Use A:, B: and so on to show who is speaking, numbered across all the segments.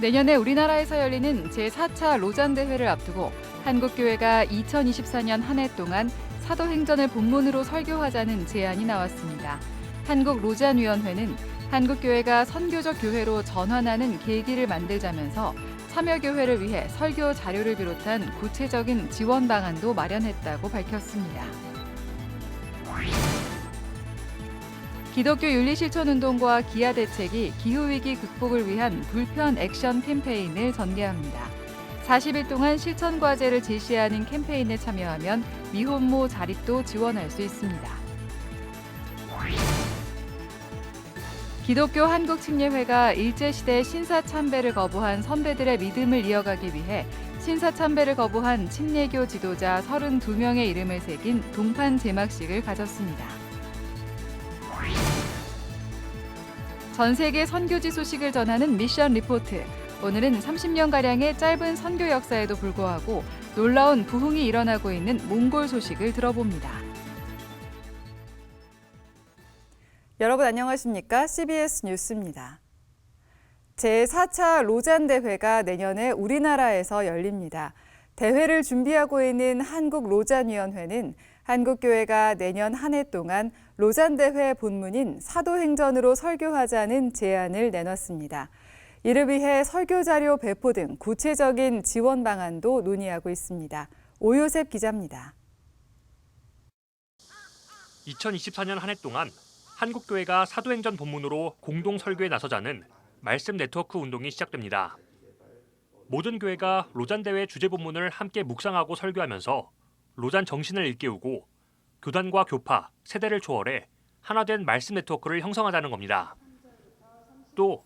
A: 내년에 우리나라에서 열리는 제4차 로잔 대회를 앞두고 한국교회가 2024년 한 해 동안 사도행전을 본문으로 설교하자는 제안이 나왔습니다. 한국로잔위원회는 한국교회가 선교적 교회로 전환하는 계기를 만들자면서 참여교회를 위해 설교 자료를 비롯한 구체적인 지원 방안도 마련했다고 밝혔습니다. 기독교 윤리실천운동과 기아대책이 기후위기 극복을 위한 불편 액션 캠페인을 전개합니다. 40일 동안 실천과제를 제시하는 캠페인에 참여하면 미혼모 자립도 지원할 수 있습니다. 기독교 한국침례회가 일제시대 신사참배를 거부한 선배들의 믿음을 이어가기 위해 신사참배를 거부한 침례교 지도자 32명의 이름을 새긴 동판 제막식을 가졌습니다. 전 세계 선교지 소식을 전하는 미션 리포트. 오늘은 30년가량의 짧은 선교 역사에도 불구하고 놀라운 부흥이 일어나고 있는 몽골 소식을 들어봅니다. 여러분 안녕하십니까? CBS 뉴스입니다. 제4차 로잔 대회가 내년에 우리나라에서 열립니다. 대회를 준비하고 있는 한국로잔위원회는 한국교회가 내년 한 해 동안 로잔 대회 본문인 사도행전으로 설교하자는 제안을 내놨습니다. 이를 위해 설교 자료 배포 등 구체적인 지원 방안도 논의하고 있습니다. 오요셉 기자입니다.
B: 2024년 한 해 동안 한국교회가 사도행전 본문으로 공동 설교에 나서자는 말씀 네트워크 운동이 시작됩니다. 모든 교회가 로잔 대회 주제 본문을 함께 묵상하고 설교하면서 로잔 정신을 일깨우고 교단과 교파, 세대를 초월해 하나된 말씀 네트워크를 형성하자는 겁니다. 또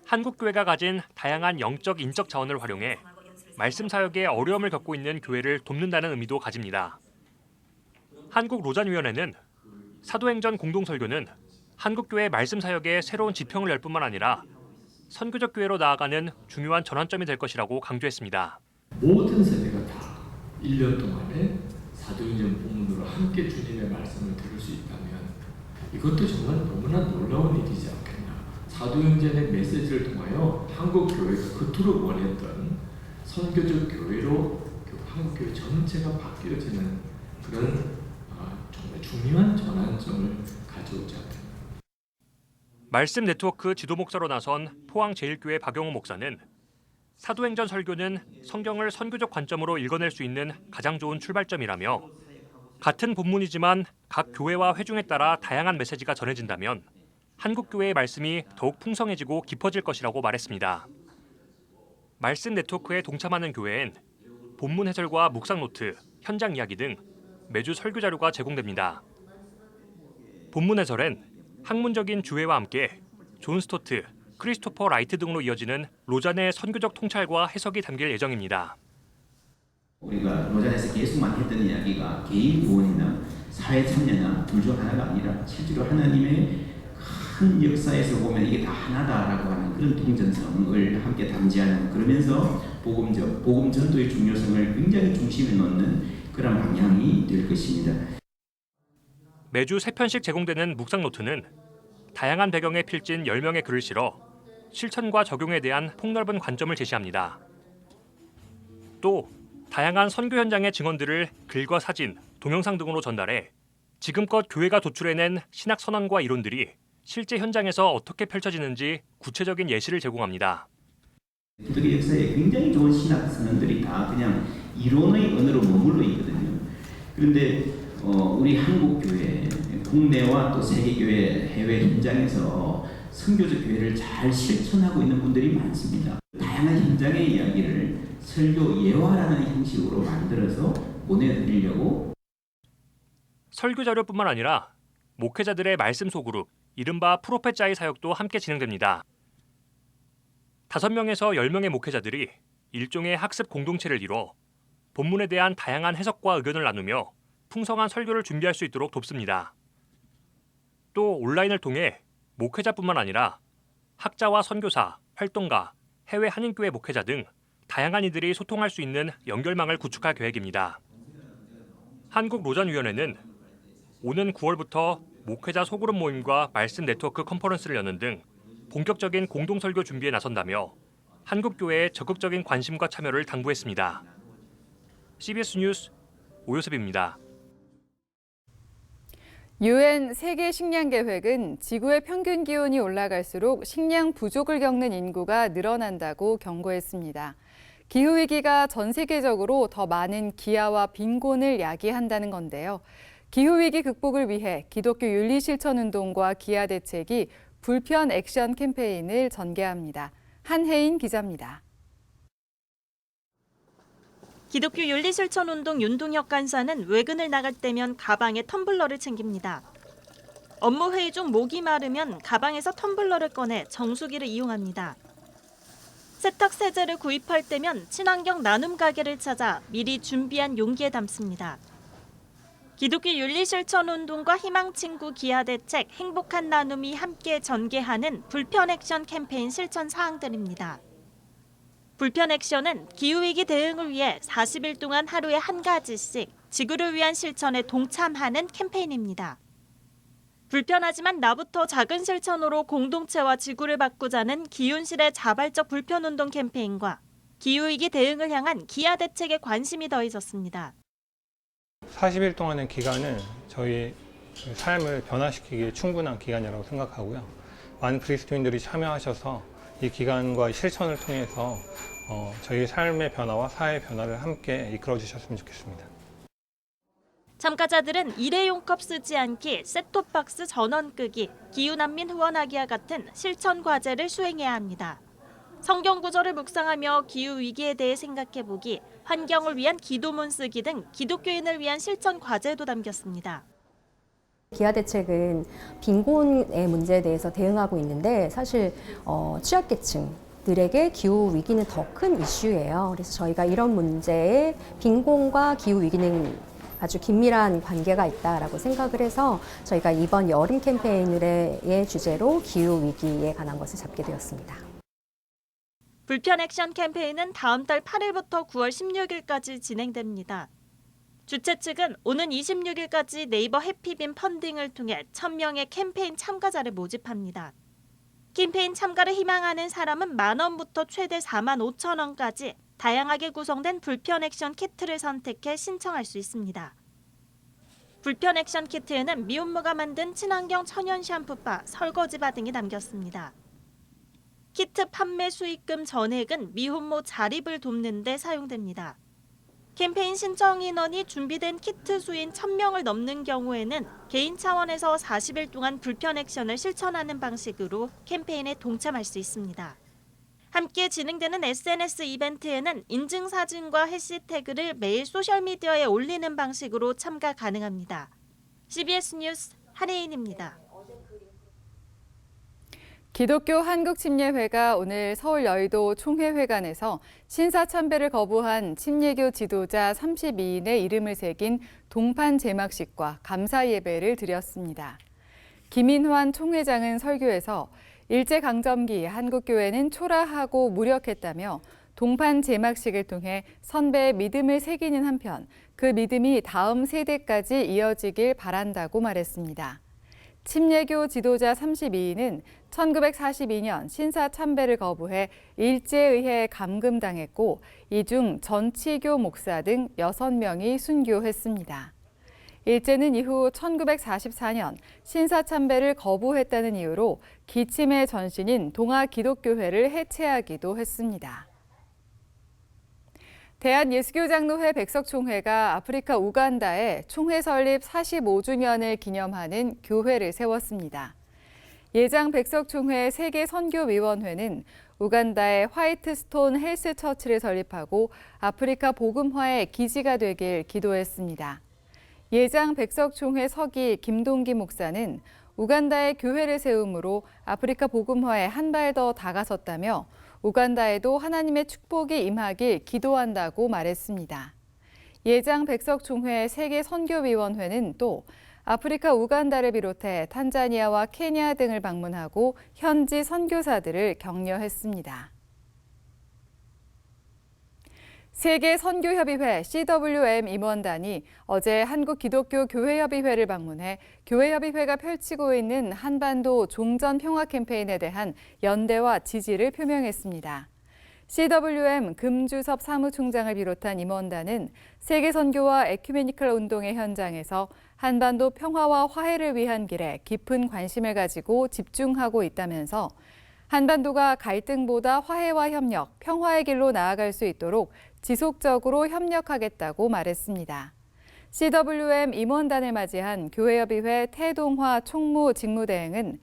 B: 한국교회가 가진 다양한 영적, 인적 자원을 활용해 말씀 사역에 어려움을 겪고 있는 교회를 돕는다는 의미도 가집니다. 한국로잔위원회는 사도행전 공동설교는 한국교회 말씀 사역에 새로운 지평을 열 뿐만 아니라 선교적 교회로 나아가는 중요한 전환점이 될 것이라고 강조했습니다.
C: 모든 세대가 다 1년 동안에 사도행전 본문으로 함께 주님의 말씀을 들을 수 있다면 이것도 정말 너무나 놀라운 일이지 않겠나. 사도행전의 메시지를 통하여 한국교회가 그토록 원했던 선교적 교회로 한국교회 전체가 바뀌어지는 그런 정말 중요한 전환점을 가져오지 않겠나.
B: 말씀 네트워크 지도 목사로 나선 포항제일교회 박영호 목사는 사도행전 설교는 성경을 선교적 관점으로 읽어낼 수 있는 가장 좋은 출발점이라며 같은 본문이지만 각 교회와 회중에 따라 다양한 메시지가 전해진다면 한국교회의 말씀이 더욱 풍성해지고 깊어질 것이라고 말했습니다. 말씀 네트워크에 동참하는 교회엔 본문 해설과 묵상 노트, 현장 이야기 등 매주 설교 자료가 제공됩니다. 본문 해설엔 학문적인 주해와 함께 존 스토트, 크리스토퍼 라이트 등으로 이어지는 로잔의 선교적 통찰과 해석이 담길 예정입니다.
D: 우리가 로잔에서 계속만 했던 이야기가 개인 구원이나 사회 참여나 둘 중 하나가 아니라 실제로 하나님의 큰 역사에서 보면 이게 다 하나다라고 하는 그런 통전성을 함께 담지하는, 그러면서 복음 전도의 중요성을 굉장히 중심에 놓는 그런 방향이 될 것입니다.
B: 매주 3편씩 제공되는 묵상 노트는 다양한 배경에 필진 10명의 글을 실어 실천과 적용에 대한 폭넓은 관점을 제시합니다. 또 다양한 선교 현장의 증언들을 글과 사진, 동영상 등으로 전달해 지금껏 교회가 도출해낸 신학 선언과 이론들이 실제 현장에서 어떻게 펼쳐지는지 구체적인 예시를 제공합니다.
D: 기독교 역사에 굉장히 좋은 신학 선언들이 다 그냥 이론의 언어로 머물러 있거든요. 그런데 우리 한국교회, 국내와 또 세계교회 해외 현장에서 선교적 교회를 잘 실천하고 있는 분들이 많습니다. 다양한 현장의 이야기를 설교 예화라는 형식으로 만들어서 보내드리려고.
B: 설교 자료뿐만 아니라 목회자들의 말씀 소그룹, 이른바 프로페짜이 사역도 함께 진행됩니다. 5명에서 10명의 목회자들이 일종의 학습 공동체를 이뤄 본문에 대한 다양한 해석과 의견을 나누며 풍성한 설교를 준비할 수 있도록 돕습니다. 또 온라인을 통해 목회자뿐만 아니라 학자와 선교사, 활동가, 해외 한인교회 목회자 등 다양한 이들이 소통할 수 있는 연결망을 구축할 계획입니다. 한국로잔위원회는 오는 9월부터 목회자 소그룹 모임과 말씀 네트워크 컨퍼런스를 여는 등 본격적인 공동설교 준비에 나선다며 한국 교회의 적극적인 관심과 참여를 당부했습니다. CBS 뉴스 오요섭입니다.
A: UN 세계 식량 계획은 지구의 평균 기온이 올라갈수록 식량 부족을 겪는 인구가 늘어난다고 경고했습니다. 기후 위기가 전 세계적으로 더 많은 기아와 빈곤을 야기한다는 건데요. 기후 위기 극복을 위해 기독교 윤리 실천 운동과 기아 대책이 불편 액션 캠페인을 전개합니다. 한혜인 기자입니다.
E: 기독교 윤리실천운동 윤동혁 간사는 외근을 나갈 때면 가방에 텀블러를 챙깁니다. 업무 회의 중 목이 마르면 가방에서 텀블러를 꺼내 정수기를 이용합니다. 세탁 세제를 구입할 때면 친환경 나눔 가게를 찾아 미리 준비한 용기에 담습니다. 기독교 윤리실천운동과 희망친구 기아대책 행복한 나눔이 함께 전개하는 불편 액션 캠페인 실천 사항들입니다. 불편 액션은 기후위기 대응을 위해 40일 동안 하루에 한 가지씩 지구를 위한 실천에 동참하는 캠페인입니다. 불편하지만 나부터 작은 실천으로 공동체와 지구를 바꾸자는 기윤실의 자발적 불편운동 캠페인과 기후위기 대응을 향한 기아 대책에 관심이 더해졌습니다.
F: 40일 동안의 기간은 저희 삶을 변화시키기에 충분한 기간이라고 생각하고요. 많은 그리스도인들이 참여하셔서 이 기간과 실천을 통해서 저희 삶의 변화와 사회의 변화를 함께 이끌어 주셨으면 좋겠습니다.
E: 참가자들은 일회용 컵 쓰지 않기, 셋톱박스 전원 끄기, 기후난민 후원하기와 같은 실천 과제를 수행해야 합니다. 성경 구절을 묵상하며 기후위기에 대해 생각해보기, 환경을 위한 기도문 쓰기 등 기독교인을 위한 실천 과제도 담겼습니다.
G: 기아 대책은 빈곤의 문제에 대해서 대응하고 있는데 사실 취약계층들에게 기후 위기는 더 큰 이슈예요. 그래서 저희가 이런 문제에 빈곤과 기후 위기는 아주 긴밀한 관계가 있다라고 생각을 해서 저희가 이번 여름 캠페인의 주제로 기후 위기에 관한 것을 잡게 되었습니다.
E: 불편 액션 캠페인은 다음 달 8일부터 9월 16일까지 진행됩니다. 주최 측은 오는 26일까지 네이버 해피빔 펀딩을 통해 1,000명의 캠페인 참가자를 모집합니다. 캠페인 참가를 희망하는 사람은 만원부터 최대 45,000원까지 다양하게 구성된 불편 액션 키트를 선택해 신청할 수 있습니다. 불편 액션 키트에는 미혼모가 만든 친환경 천연 샴푸바, 설거지바 등이 담겼습니다. 키트 판매 수익금 전액은 미혼모 자립을 돕는 데 사용됩니다. 캠페인 신청 인원이 준비된 키트 수인 1,000명을 넘는 경우에는 개인 차원에서 40일 동안 불편 액션을 실천하는 방식으로 캠페인에 동참할 수 있습니다. 함께 진행되는 SNS 이벤트에는 인증사진과 해시태그를 매일 소셜미디어에 올리는 방식으로 참가 가능합니다. CBS 뉴스 한혜인입니다.
A: 기독교 한국침례회가 오늘 서울 여의도 총회회관에서 신사참배를 거부한 침례교 지도자 32인의 이름을 새긴 동판 제막식과 감사 예배를 드렸습니다. 김인환 총회장은 설교에서 일제강점기 한국교회는 초라하고 무력했다며 동판 제막식을 통해 선배의 믿음을 새기는 한편 그 믿음이 다음 세대까지 이어지길 바란다고 말했습니다. 침례교 지도자 32인은 1942년 신사참배를 거부해 일제의회에 감금당했고 이 중 전치교 목사 등 6명이 순교했습니다. 일제는 이후 1944년 신사참배를 거부했다는 이유로 기침의 전신인 동아기독교회를 해체하기도 했습니다. 대한예수교장로회 백석총회가 아프리카 우간다에 총회 설립 45주년을 기념하는 교회를 세웠습니다. 예장 백석총회 세계선교위원회는 우간다의 화이트스톤 헬스처치를 설립하고 아프리카 복음화의 기지가 되길 기도했습니다. 예장 백석총회 서기 김동기 목사는 우간다에 교회를 세움으로 아프리카 복음화에 한 발 더 다가섰다며 우간다에도 하나님의 축복이 임하길 기도한다고 말했습니다. 예장 백석총회 세계선교위원회는 또 아프리카 우간다를 비롯해 탄자니아와 케냐 등을 방문하고 현지 선교사들을 격려했습니다. 세계선교협의회 CWM 임원단이 어제 한국기독교교회협의회를 방문해 교회협의회가 펼치고 있는 한반도 종전 평화 캠페인에 대한 연대와 지지를 표명했습니다. CWM 금주섭 사무총장을 비롯한 임원단은 세계 선교와 에큐메니컬 운동의 현장에서 한반도 평화와 화해를 위한 길에 깊은 관심을 가지고 집중하고 있다면서 한반도가 갈등보다 화해와 협력, 평화의 길로 나아갈 수 있도록 지속적으로 협력하겠다고 말했습니다. CWM 임원단을 맞이한 교회협의회 태동화 총무 직무대행은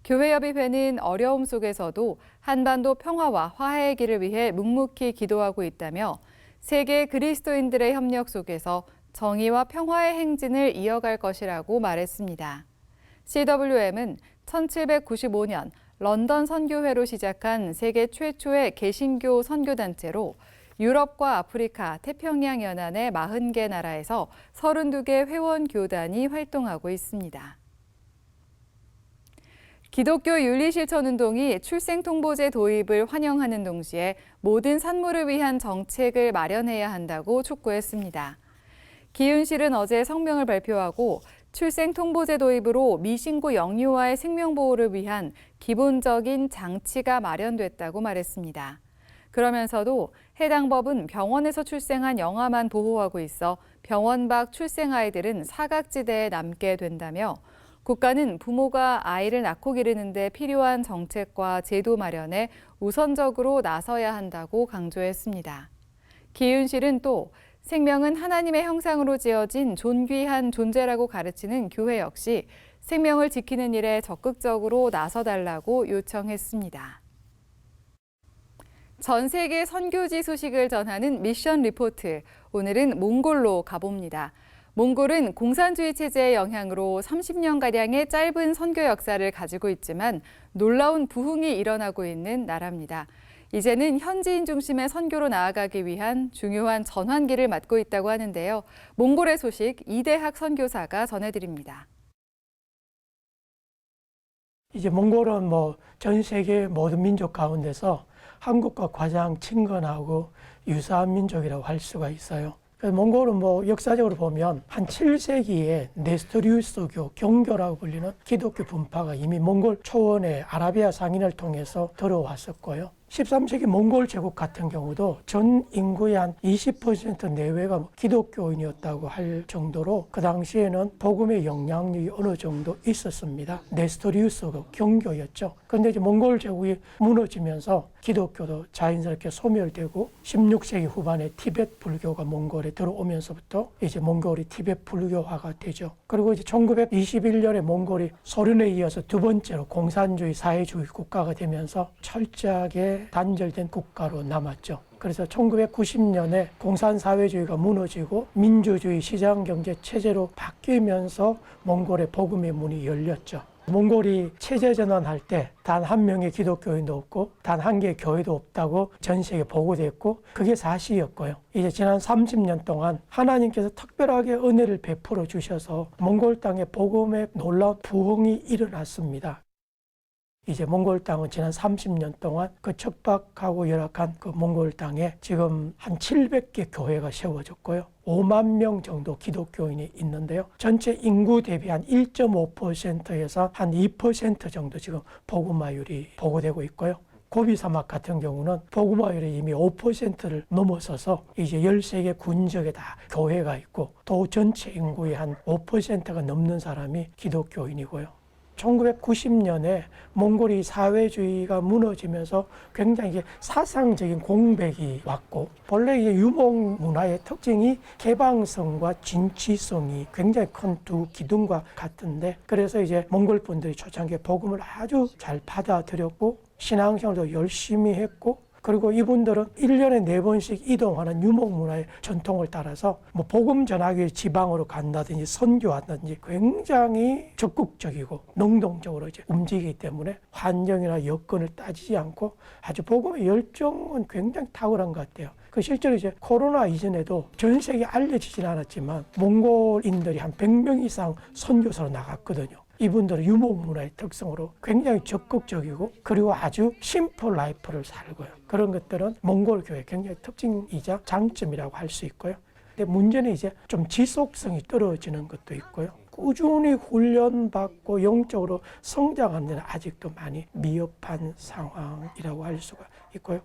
A: 교회협의회는 어려움 속에서도 한반도 평화와 화해의 길을 위해 묵묵히 기도하고 있다며 세계 그리스도인들의 협력 속에서 정의와 평화의 행진을 이어갈 것이라고 말했습니다. CWM은 1795년 런던 선교회로 시작한 세계 최초의 개신교 선교단체로 유럽과 아프리카, 태평양 연안의 40개 나라에서 32개 회원 교단이 활동하고 있습니다. 기독교 윤리실천운동이 출생통보제 도입을 환영하는 동시에 모든 산모를 위한 정책을 마련해야 한다고 촉구했습니다. 기윤실은 어제 성명을 발표하고 출생통보제 도입으로 미신고 영유아의 생명보호를 위한 기본적인 장치가 마련됐다고 말했습니다. 그러면서도 해당 법은 병원에서 출생한 영아만 보호하고 있어 병원 밖 출생 아이들은 사각지대에 남게 된다며 국가는 부모가 아이를 낳고 기르는 데 필요한 정책과 제도 마련에 우선적으로 나서야 한다고 강조했습니다. 기윤실은 또 생명은 하나님의 형상으로 지어진 존귀한 존재라고 가르치는 교회 역시 생명을 지키는 일에 적극적으로 나서달라고 요청했습니다. 전 세계 선교지 소식을 전하는 미션 리포트. 오늘은 몽골로 가봅니다. 몽골은 공산주의 체제의 영향으로 30년가량의 짧은 선교 역사를 가지고 있지만 놀라운 부흥이 일어나고 있는 나라입니다. 이제는 현지인 중심의 선교로 나아가기 위한 중요한 전환기를 맞고 있다고 하는데요. 몽골의 소식 이대학 선교사가 전해드립니다.
H: 이제 몽골은 전 세계 모든 민족 가운데서 한국과 가장 친근하고 유사한 민족이라고 할 수가 있어요. 몽골은 역사적으로 보면 한 7세기에 네스토리우스교 경교라고 불리는 기독교 분파가 이미 몽골 초원의 아라비아 상인을 통해서 들어왔었고요. 13세기 몽골 제국 같은 경우도 전 인구의 한 20% 내외가 기독교인이었다고 할 정도로 그 당시에는 복음의 영향력이 어느 정도 있었습니다. 네스토리우스가 경교였죠. 그런데 이제 몽골 제국이 무너지면서 기독교도 자연스럽게 소멸되고 16세기 후반에 티베트 불교가 몽골에 들어오면서부터 이제 몽골이 티베트 불교화가 되죠. 그리고 이제 1921년에 몽골이 소련에 이어서 두 번째로 공산주의 사회주의 국가가 되면서 철저하게 단절된 국가로 남았죠. 그래서 1990년에 공산사회주의가 무너지고 민주주의 시장경제 체제로 바뀌면서 몽골의 복음의 문이 열렸죠. 몽골이 체제 전환할 때 단 한 명의 기독교인도 없고 단 한 개의 교회도 없다고 전 세계에 보고됐고 그게 사실이었고요. 이제 지난 30년 동안 하나님께서 특별하게 은혜를 베풀어 주셔서 몽골 땅에 복음의 놀라운 부흥이 일어났습니다. 이제 몽골 땅은 지난 30년 동안 그 척박하고 열악한 그 몽골 땅에 지금 한 700개 교회가 세워졌고요. 5만 명 정도 기독교인이 있는데요. 전체 인구 대비 한 1.5%에서 한 2% 정도 지금 복음화율이 보고되고 있고요. 고비 사막 같은 경우는 복음화율이 이미 5%를 넘어서서 이제 13개 군적에 다 교회가 있고 도 전체 인구의 한 5%가 넘는 사람이 기독교인이고요. 1990년에 몽골이 사회주의가 무너지면서 굉장히 사상적인 공백이 왔고 본래 유목 문화의 특징이 개방성과 진취성이 굉장히 큰 두 기둥과 같은데 그래서 이제 몽골 분들이 초창기에 복음을 아주 잘 받아들였고 신앙생활도 열심히 했고 그리고 이분들은 1년에 4번씩 이동하는 유목 문화의 전통을 따라서 복음 전하기 위해 지방으로 간다든지 선교한다든지 굉장히 적극적이고 능동적으로 이제 움직이기 때문에 환경이나 여건을 따지지 않고 아주 복음의 열정은 굉장히 탁월한 것 같아요. 실제로 이제 코로나 이전에도 전 세계에 알려지진 않았지만 몽골인들이 한 100명 이상 선교사로 나갔거든요. 이분들은 유목 문화의 특성으로 굉장히 적극적이고 그리고 아주 심플 라이프를 살고요. 그런 것들은 몽골 교회의 굉장히 특징이자 장점이라고 할 수 있고요. 근데 문제는 이제 좀 지속성이 떨어지는 것도 있고요. 꾸준히 훈련받고 영적으로 성장하는 데는 아직도 많이 미흡한 상황이라고 할 수가 있고요.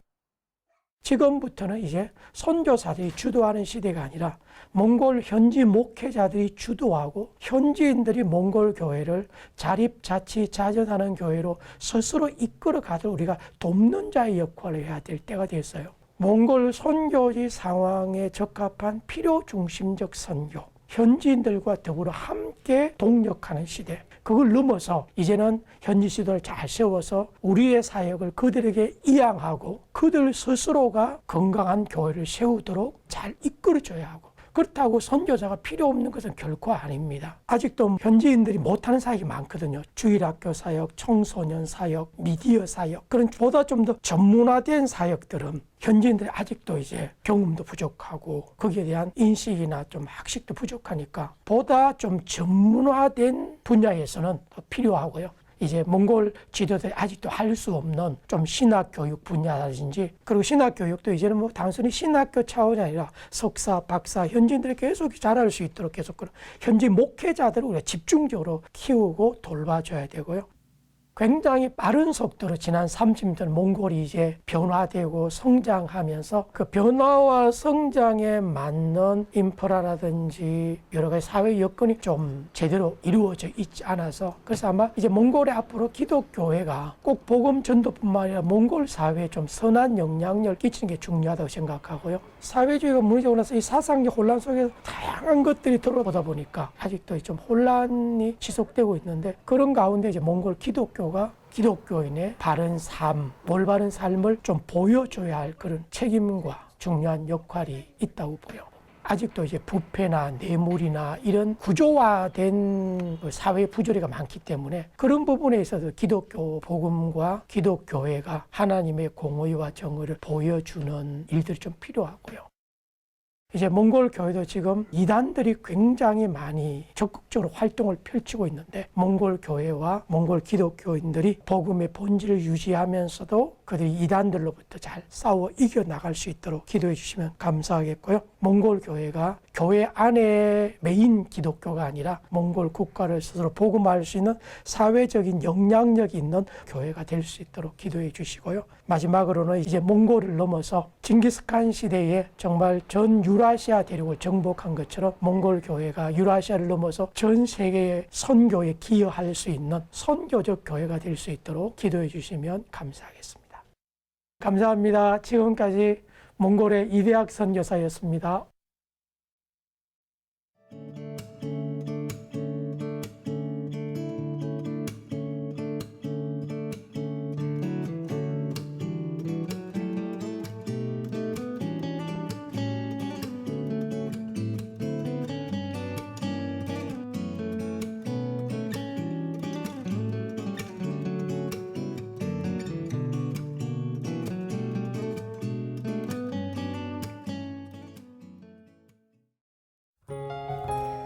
H: 지금부터는 이제 선교사들이 주도하는 시대가 아니라 몽골 현지 목회자들이 주도하고 현지인들이 몽골 교회를 자립자치자전하는 교회로 스스로 이끌어가도록 우리가 돕는 자의 역할을 해야 될 때가 됐어요. 몽골 선교지 상황에 적합한 필요 중심적 선교, 현지인들과 더불어 함께 동력하는 시대, 그걸 넘어서 이제는 현지 지도를 잘 세워서 우리의 사역을 그들에게 이양하고 그들 스스로가 건강한 교회를 세우도록 잘 이끌어줘야 하고, 그렇다고 선교사가 필요 없는 것은 결코 아닙니다. 아직도 현지인들이 못하는 사역이 많거든요. 주일학교 사역, 청소년 사역, 미디어 사역, 그런 보다 좀 더 전문화된 사역들은 현지인들이 아직도 이제 경험도 부족하고 거기에 대한 인식이나 좀 학식도 부족하니까 보다 좀 전문화된 분야에서는 더 필요하고요. 이제 몽골 지도자들이 아직도 할 수 없는 좀 신학교육 분야라든지, 그리고 신학교육도 이제는 뭐 단순히 신학교 차원이 아니라 석사, 박사, 현지인들이 계속 잘할 수 있도록 계속 그런 현지 목회자들을 우리가 집중적으로 키우고 돌봐줘야 되고요. 굉장히 빠른 속도로 지난 30년 몽골이 이제 변화되고 성장하면서 그 변화와 성장에 맞는 인프라라든지 여러 가지 사회 여건이 좀 제대로 이루어져 있지 않아서, 그래서 아마 이제 몽골의 앞으로 기독교회가 꼭 복음 전도뿐만 아니라 몽골 사회에 좀 선한 영향력을 끼치는 게 중요하다고 생각하고요. 사회주의가 무너지고 나서 이 사상적 혼란 속에서 다양한 것들이 들어오다 보니까 아직도 좀 혼란이 지속되고 있는데, 그런 가운데 이제 몽골 기독교가 기독교인의 바른 삶, 올바른 삶을 좀 보여줘야 할 그런 책임과 중요한 역할이 있다고 보여. 아직도 이제 부패나 뇌물이나 이런 구조화된 사회 부조리가 많기 때문에 그런 부분에 있어서 기독교 복음과 기독교회가 하나님의 공의와 정의를 보여주는 일들이 좀 필요하고요. 이제 몽골 교회도 지금 이단들이 굉장히 많이 적극적으로 활동을 펼치고 있는데, 몽골 교회와 몽골 기독교인들이 복음의 본질을 유지하면서도 그들이 이단들로부터 잘 싸워 이겨나갈 수 있도록 기도해 주시면 감사하겠고요. 몽골 교회가 교회 안에 메인 기독교가 아니라 몽골 국가를 스스로 복음화할 수 있는 사회적인 영향력이 있는 교회가 될 수 있도록 기도해 주시고요. 마지막으로는 이제 몽골을 넘어서 징기스칸 시대에 정말 전 유라시아 대륙을 정복한 것처럼 몽골 교회가 유라시아를 넘어서 전 세계의 선교에 기여할 수 있는 선교적 교회가 될 수 있도록 기도해 주시면 감사하겠습니다. 감사합니다. 지금까지 몽골의 이대학 선교사였습니다.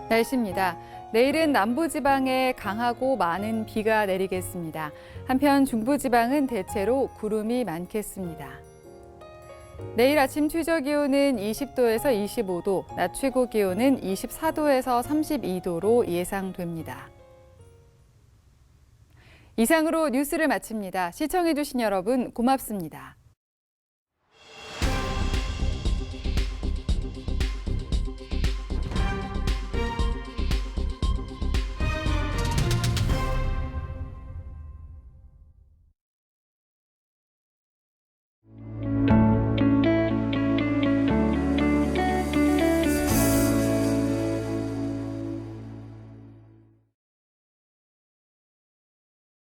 A: 날씨입니다. 내일은 남부지방에 강하고 많은 비가 내리겠습니다. 한편 중부지방은 대체로 구름이 많겠습니다. 내일 아침 최저기온은 20도에서 25도, 낮 최고기온은 24도에서 32도로 예상됩니다. 이상으로 뉴스를 마칩니다. 시청해주신 여러분 고맙습니다.